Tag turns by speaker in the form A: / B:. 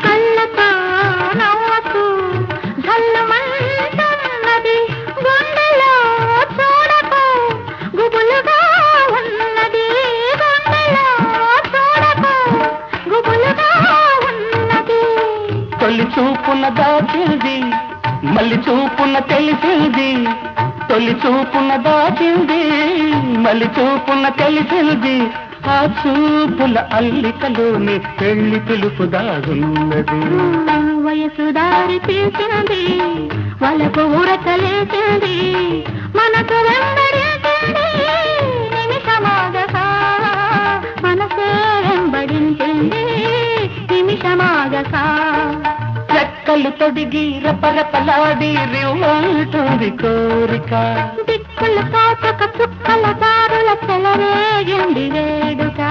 A: కళ్ళతో నవ్వుతూ ఝల్లుమంటున్నది గుండెలో చూడకు గుబులుగా ఉన్నది గుండెలో చూడకు గుబులుగా ఉన్నది
B: తొలి చూపున దాచింది మళ్ళీ చూపున తెలిసింది తొలి చూపున దాచింది మళ్ళీ చూపున తెలిసింది ఆ చూపుల అల్లికలోని పెళ్లి పిలుపు దాగున్నది
A: వయసు దారి తీసింది వాళ్ళకు ఊరకలేసింది మనకు వెంబడించింది నిమిషమాగగా మనసే వెంబడించింది నిమిషమాగగా
B: రెక్కలు తొడిగి రపరపలాడి రివ్వంటుంది కోరిక
A: దిక్కులు కాచక చుక్కల దారుల చెలరేగింది వేడుక